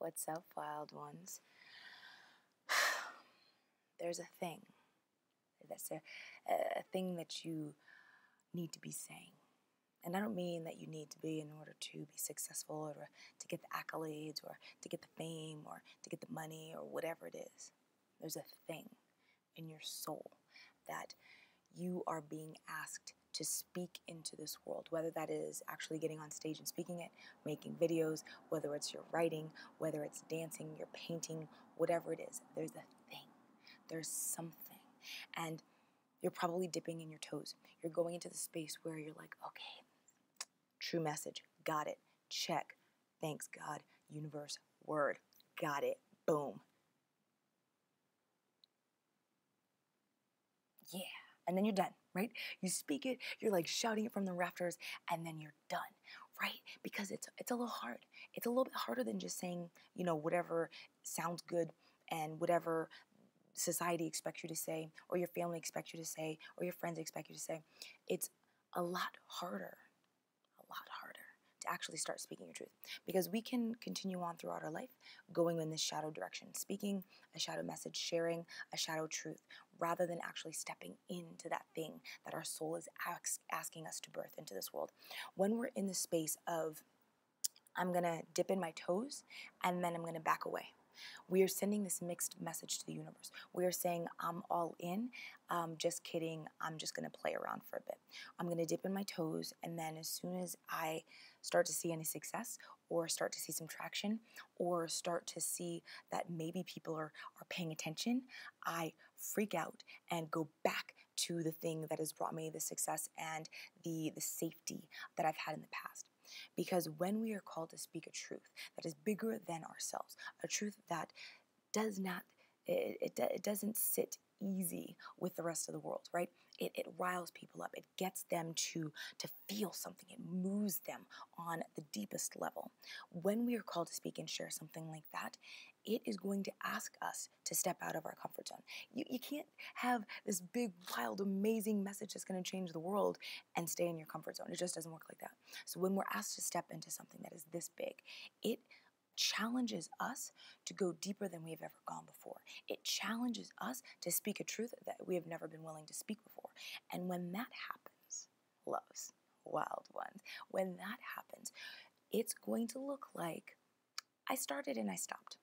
What's up, wild ones? There's a thing. That's a thing that you need to be saying. And I don't mean that you need to be in order to be successful or to get the accolades or to get the fame or to get the money or whatever it is. There's a thing in your soul that you are being asked to speak into this world, whether that is actually getting on stage and speaking it, making videos, whether it's your writing, whether it's dancing, your painting, whatever it is. There's a thing. There's something. And you're probably dipping in your toes. You're going into the space where you're like, okay, true message, got it, check, thanks God, universe, word, got it, boom. Yeah, and then you're done, right? You speak it, you're like shouting it from the rafters, and then you're done, right? Because it's a little hard. It's a little bit harder than just saying, whatever sounds good and whatever society expects you to say, or your family expects you to say, or your friends expect you to say. It's a lot harder to actually start speaking your truth, because we can continue on throughout our life going in this shadow direction, speaking a shadow message, sharing a shadow truth, rather than actually stepping into that thing that our soul is asking us to birth into this world. When we're in the space of, I'm going to dip in my toes and then I'm going to back away, we are sending this mixed message to the universe. We are saying, I'm all in. Just kidding. I'm just going to play around for a bit. I'm going to dip in my toes, and then as soon as I start to see any success or start to see some traction or start to see that maybe people are paying attention, I freak out and go back to the thing that has brought me the success and the safety that I've had in the past. Because when we are called to speak a truth that is bigger than ourselves, a truth that does not, it doesn't sit easy with the rest of the world, right? It riles people up. It gets them to feel something. It moves them on the deepest level. When we are called to speak and share something like that, it is going to ask us to step out of our comfort zone. You can't have this big, wild, amazing message that's going to change the world and stay in your comfort zone. It just doesn't work like that. So when we're asked to step into something that is this big, it challenges us to go deeper than we have ever gone before. It challenges us to speak a truth that we have never been willing to speak before. And when that happens, loves, wild ones, when that happens, it's going to look like I started and I stopped.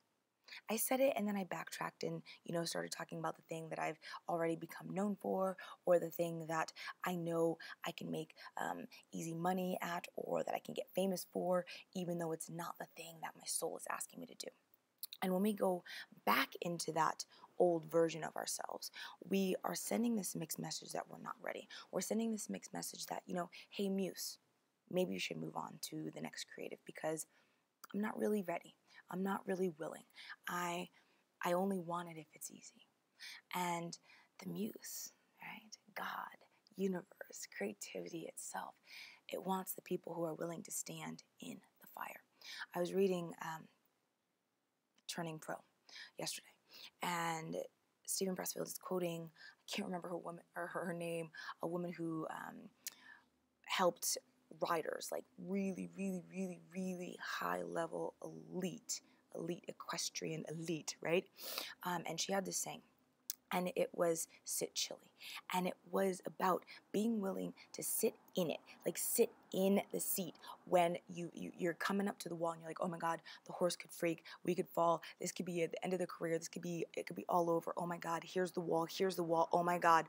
I said it and then I backtracked and, started talking about the thing that I've already become known for, or the thing that I know I can make easy money at, or that I can get famous for, even though it's not the thing that my soul is asking me to do. And when we go back into that old version of ourselves, we are sending this mixed message that we're not ready. We're sending this mixed message that, hey, Muse, maybe you should move on to the next creative, because I'm not really ready. I'm not really willing. I only want it if it's easy. And the Muse, right? God, universe, creativity itself, it wants the people who are willing to stand in the fire. I was reading Turning Pro yesterday, and Stephen Pressfield is quoting, I can't remember her name, a woman who helped riders, like really, really, really, really high level elite equestrian elite, right? And she had this saying, and it was sit chilly. And it was about being willing to sit in it, like sit in the seat when you're coming up to the wall and you're like, oh my God, the horse could freak, we could fall, this could be at the end of the career, it could be all over, oh my God, here's the wall, oh my God.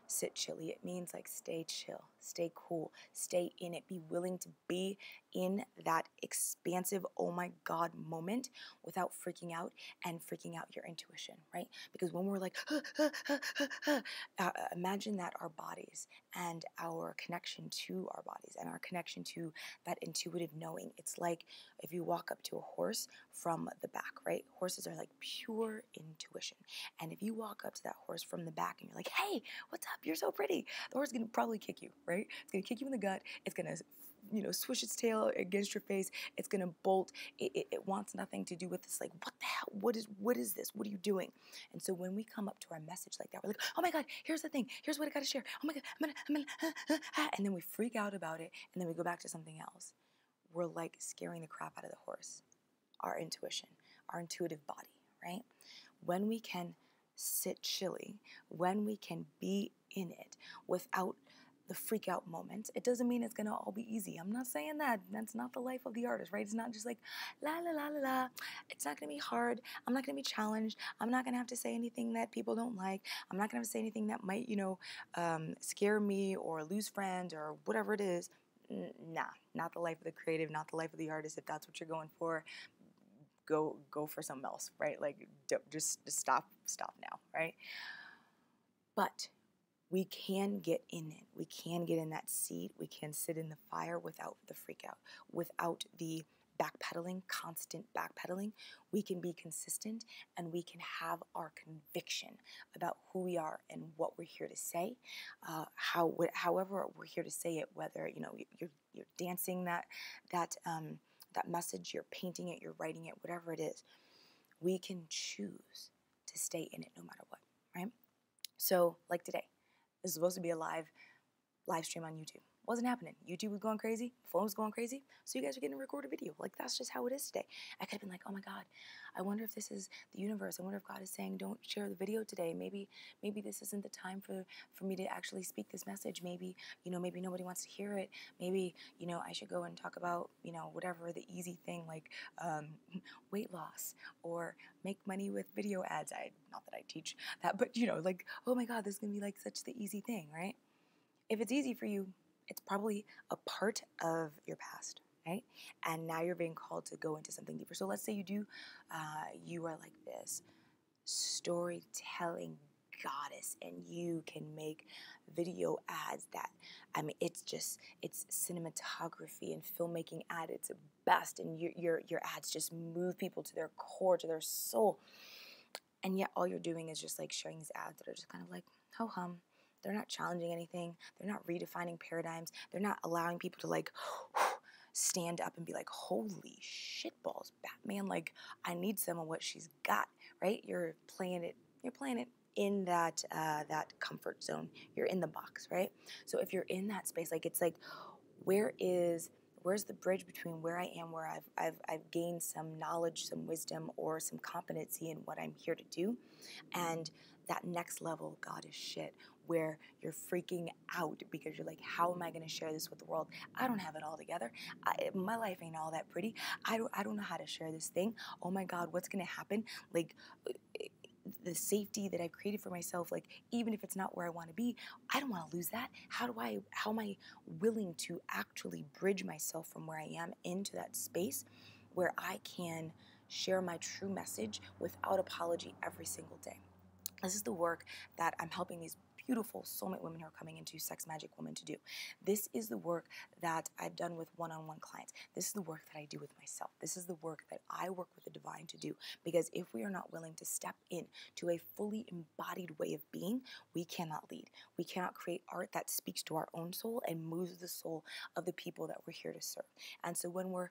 Sit chilly. It means like stay chill, stay cool, stay in it. Be willing to be in that expansive, oh my God moment without freaking out and freaking out your intuition, right? Because when we're like, imagine that our bodies and our connection to our bodies and our connection to that intuitive knowing. It's like if you walk up to a horse from the back, right? Horses are like pure intuition. And if you walk up to that horse from the back and you're like, hey, what's up? You're so pretty. The horse is going to probably kick you, right? It's going to kick you in the gut. It's going to, swish its tail against your face. It's going to bolt. It wants nothing to do with this. Like, what the hell? What is this? What are you doing? And so when we come up to our message like that, we're like, oh my God, here's the thing. Here's what I got to share. Oh my God, I'm gonna, and then we freak out about it. And then we go back to something else. We're like scaring the crap out of the horse. Our intuition, our intuitive body, right? When we can sit chilly, when we can be in it without the freak out moments, it doesn't mean it's gonna all be easy. I'm not saying that. That's not the life of the artist, right? It's not just like la la la la la. It's not gonna be hard. I'm not gonna be challenged. I'm not gonna have to say anything that people don't like. I'm not gonna have to say anything that might, scare me or lose friends or whatever it is. Nah, not the life of the creative, not the life of the artist. If that's what you're going for, go for something else, right? Like just stop now, right? But we can get in it. We can get in that seat. We can sit in the fire without the freak out, without the backpedaling, constant backpedaling. We can be consistent and we can have our conviction about who we are and what we're here to say. However we're here to say it, whether you're dancing that message, you're painting it, you're writing it, whatever it is, we can choose to stay in it no matter what, right? So like today, this is supposed to be a live stream on YouTube. Wasn't happening. YouTube was going crazy. Phone was going crazy. So you guys are getting a recorded video. Like, that's just how it is today. I could have been like, oh my God, I wonder if this is the universe. I wonder if God is saying, don't share the video today. Maybe this isn't the time for me to actually speak this message. Maybe nobody wants to hear it. Maybe, I should go and talk about, whatever the easy thing like weight loss or make money with video ads. Not that I teach that, but like, oh my God, this is going to be like such the easy thing, right? If it's easy for you, it's probably a part of your past, right? And now you're being called to go into something deeper. So let's say you are like this storytelling goddess and you can make video ads that, it's cinematography and filmmaking at its best, and your ads just move people to their core, to their soul. And yet all you're doing is just like sharing these ads that are just kind of like ho-hum. They're not challenging anything. They're not redefining paradigms. They're not allowing people to like stand up and be like, holy shitballs, Batman, like I need some of what she's got, right? You're playing it in that comfort zone. You're in the box, right? So if you're in that space, like it's like, where's the bridge between where I am, where I've gained some knowledge, some wisdom, or some competency in what I'm here to do, and that next level of God is shit, where you're freaking out because you're like, how am I going to share this with the world? I don't have it all together. My life ain't all that pretty. I don't know how to share this thing. Oh my God, what's going to happen? Like, the safety that I've created for myself, like even if it's not where I want to be, I don't want to lose that. How am I willing to actually bridge myself from where I am into that space where I can share my true message without apology every single day? This is the work that I'm helping these beautiful soulmate women who are coming into Sex Magic Woman to do. This is the work that I've done with one-on-one clients. This is the work that I do with myself. This is the work that I work with the divine to do. Because if we are not willing to step in to a fully embodied way of being, we cannot lead. We cannot create art that speaks to our own soul and moves the soul of the people that we're here to serve. And so when we're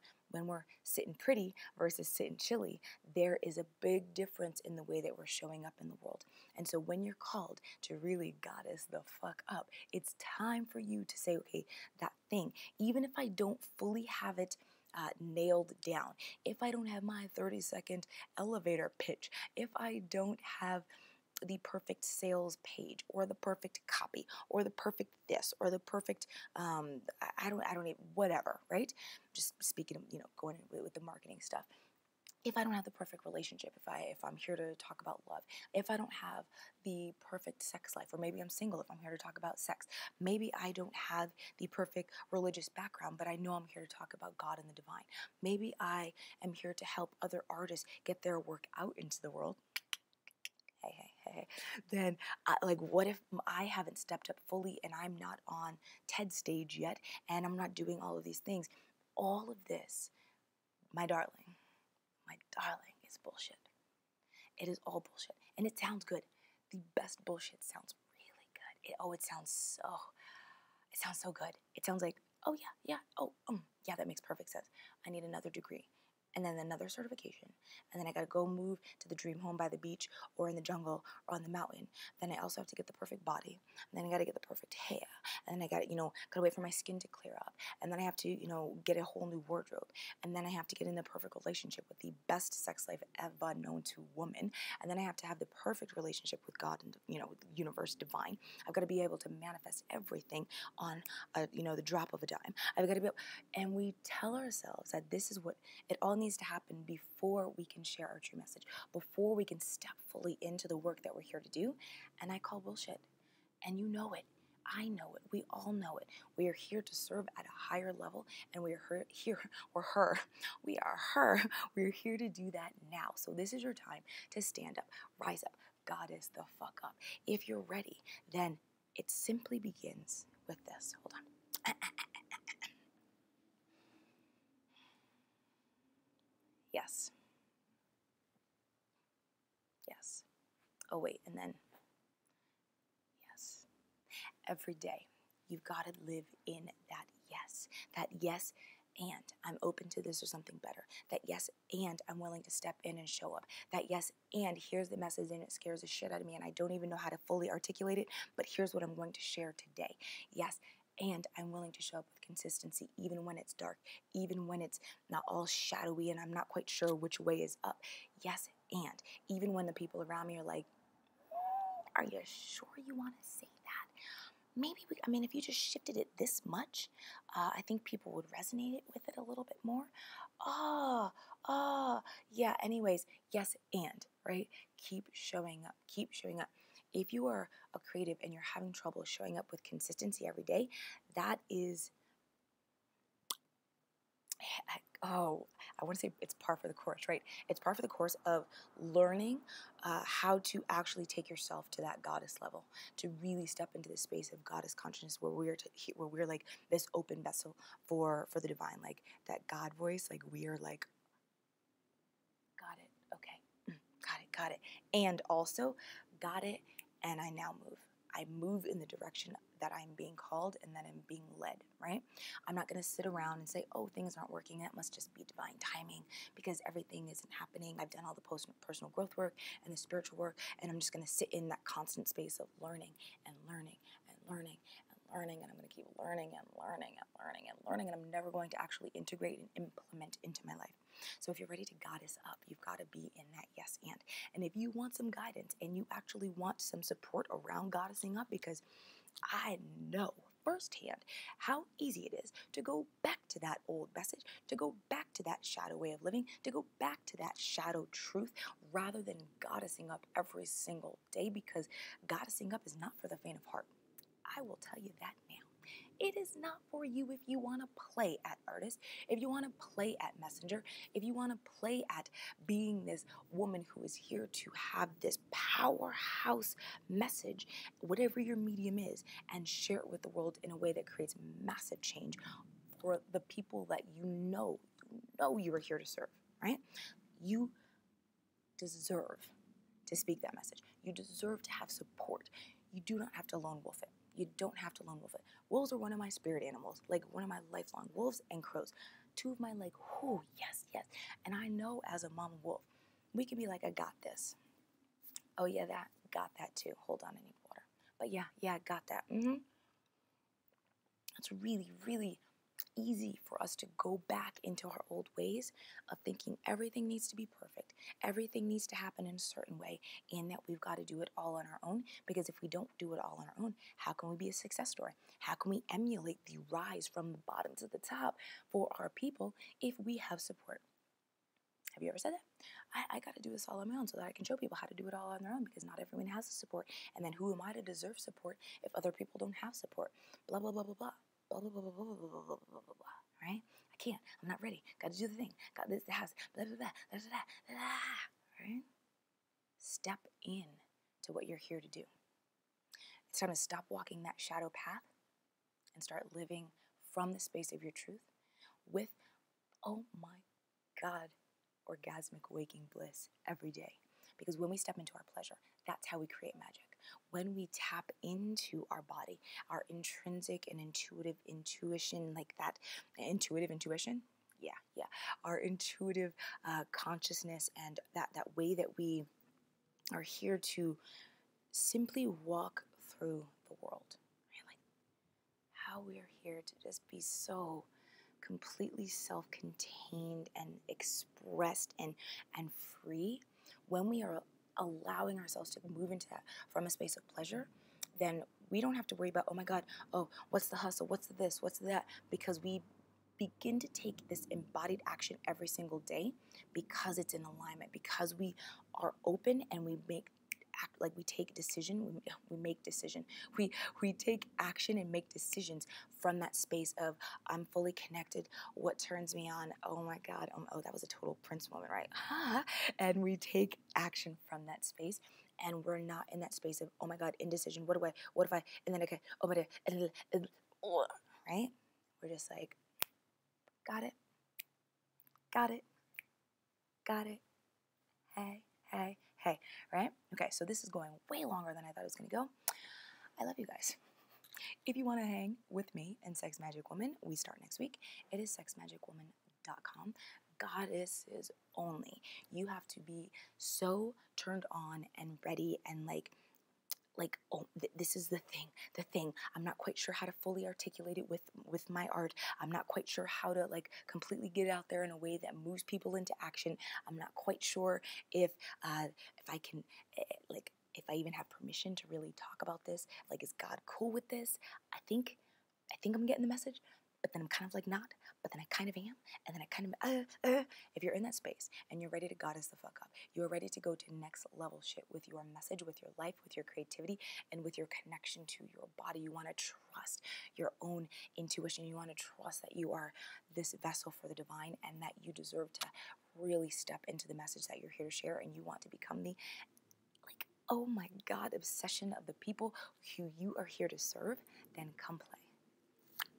sitting pretty versus sitting chilly, there is a big difference in the way that we're showing up in the world. And so when you're called to really goddess the fuck up, it's time for you to say, okay, that thing, even if I don't fully have it nailed down, if I don't have my 30-second elevator pitch, if I don't have the perfect sales page or the perfect copy or the perfect this or the perfect I don't even, whatever, right? Just speaking of, going with the marketing stuff. If I don't have the perfect relationship, if I'm here to talk about love, if I don't have the perfect sex life, or maybe I'm single if I'm here to talk about sex, maybe I don't have the perfect religious background, but I know I'm here to talk about God and the divine. Maybe I am here to help other artists get their work out into the world. Hey, then what if I haven't stepped up fully and I'm not on TED stage yet and I'm not doing all of these things? All of this, my darling, is bullshit. It is all bullshit. And it sounds good. The best bullshit sounds really good. It sounds so good. It sounds like, oh yeah, that makes perfect sense. I need another degree. and then another certification, and then I gotta go move to the dream home by the beach or in the jungle or on the mountain. Then I also have to get the perfect body, and then I gotta get the perfect hair, and then I gotta, gotta wait for my skin to clear up, and then I have to, get a whole new wardrobe, and then I have to get in the perfect relationship with the best sex life ever known to woman, and then I have to have the perfect relationship with God and, with the universe, divine. I've got to be able to manifest everything on, the drop of a dime. I've got to be able, and we tell ourselves that this is what it all needs to happen before we can share our true message, before we can step fully into the work that we're here to do. And I call bullshit. And you know it. I know it. We all know it. We are here to serve at a higher level, and we are here, or her. We are her. We're here to do that now. So this is your time to stand up, rise up, goddess the fuck up. If you're ready, then it simply begins with this. Hold on. Yes. Yes. Oh, wait, and then, yes. Every day, you've got to live in that yes, and I'm open to this or something better. That yes, and I'm willing to step in and show up. That yes, and here's the message, and it scares the shit out of me, and I don't even know how to fully articulate it, but here's what I'm going to share today. Yes, and I'm willing to show up with consistency, even when it's dark, even when it's not all shadowy, and I'm not quite sure which way is up. Yes, and even when the people around me are like, are you sure you want to say that? Maybe if you just shifted it this much, I think people would resonate with it a little bit more. Yeah, anyways, yes, and, right? Keep showing up, keep showing up. If you are a creative and you're having trouble showing up with consistency every day, that is, I want to say it's par for the course, right? It's par for the course of learning how to actually take yourself to that goddess level, to really step into the space of goddess consciousness, where we're like this open vessel for the divine, like that God voice, like we are like, got it, okay, got it, and also got it, and I now move. I move in the direction that I'm being called and that I'm being led, right? I'm not going to sit around and say, oh, things aren't working. That must just be divine timing because everything isn't happening. I've done all the personal growth work and the spiritual work, and I'm just going to sit in that constant space of learning and learning and learning and learning, and I'm going to keep learning and learning and learning and learning, and I'm never going to actually integrate and implement into my life. So if you're ready to goddess up, you've got to be in that yes and. And if you want some guidance and you actually want some support around goddessing up, because I know firsthand how easy it is to go back to that old message, to go back to that shadow way of living, to go back to that shadow truth, rather than goddessing up every single day, because goddessing up is not for the faint of heart. I will tell you that now. It is not for you if you want to play at artist, if you want to play at messenger, if you want to play at being this woman who is here to have this powerhouse message, whatever your medium is, and share it with the world in a way that creates massive change for the people that you know you are here to serve, right? You deserve to speak that message. You deserve to have support. You do not have to lone wolf it. You don't have to lone wolf it. Wolves are one of my spirit animals, like one of my lifelong, wolves and crows. Two of my like, oh, yes. And I know as a mama wolf, we can be like, I got this. Oh yeah, got that too. Hold on, I need water. But yeah, I got that. It's really, really easy for us to go back into our old ways of thinking everything needs to be perfect, everything needs to happen in a certain way, and that we've got to do it all on our own. Because if we don't do it all on our own, how can we be a success story? How can we emulate the rise from the bottom to the top for our people if we have support? Have you ever said that? I got to do this all on my own so that I can show people how to do it all on their own, because not everyone has the support. And then who am I to deserve support if other people don't have support? Blah, blah, blah, blah, blah. Blah, blah, blah, blah, blah, blah, blah, blah, blah, blah, blah, right? I can't. I'm not ready. Got to do the thing. Got this, the house. Blah, blah, blah, blah, blah, blah, blah, right? Step in to what you're here to do. It's time to stop walking that shadow path and start living from the space of your truth with, oh my God, orgasmic waking bliss every day. Because when we step into our pleasure, that's how we create magic. When we tap into our body, our intrinsic and intuitive intuition, like that intuitive intuition, our intuitive consciousness, and that way that we are here to simply walk through the world, right? Like how we are here to just be so completely self-contained and expressed and free. When we are allowing ourselves to move into that from a space of pleasure, then we don't have to worry about, oh my God, oh, what's the hustle, what's the this, what's the that, because we begin to take this embodied action every single day because it's in alignment, because we are open and we make act like we take decision, we make decision. We take action and make decisions from that space of I'm fully connected. What turns me on? Oh my God. Oh, that was a total Prince moment, right? And we take action from that space. And we're not in that space of, oh my God, indecision. What if I, and then okay, oh my God, right? We're just like, got it, got it, got it. Hey, hey, hey, right? Okay, so this is going way longer than I thought it was going to go. I love you guys. If you want to hang with me and Sex Magic Woman, we start next week. It is sexmagicwoman.com. Goddesses only. You have to be so turned on and ready and like, oh, this is the thing. I'm not quite sure how to fully articulate it with my art. I'm not quite sure how to like completely get it out there in a way that moves people into action. I'm not quite sure if I can like if I even have permission to really talk about this. Like, is God cool with this? I think I'm getting the message, but then I'm kind of like not, but then I kind of am, and then I kind of, if you're in that space and you're ready to goddess the fuck up, you're ready to go to next level shit with your message, with your life, with your creativity, and with your connection to your body. You want to trust your own intuition. You want to trust that you are this vessel for the divine and that you deserve to really step into the message that you're here to share, and you want to become the, like, oh my God, obsession of the people who you are here to serve. Then come play.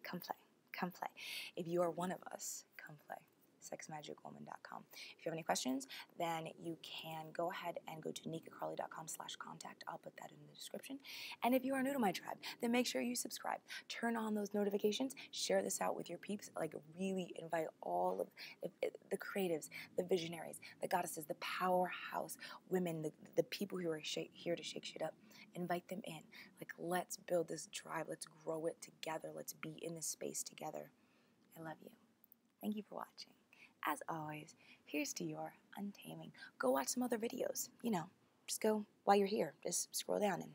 Come play. Come play. If you are one of us, come play. sexmagicwoman.com. If you have any questions, then you can go ahead and go to nikacarly.com/contact. I'll put that in the description. And if you are new to my tribe, then make sure you subscribe. Turn on those notifications. Share this out with your peeps. Like, really invite all of the creatives, the visionaries, the goddesses, the powerhouse women, the people who are here to shake shit up. Invite them in. Like, let's build this tribe. Let's grow it together. Let's be in this space together. I love you. Thank you for watching. As always, here's to your untaming. Go watch some other videos. You know, just go while you're here. Just scroll down and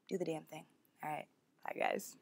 do the damn thing. All right. Bye, guys.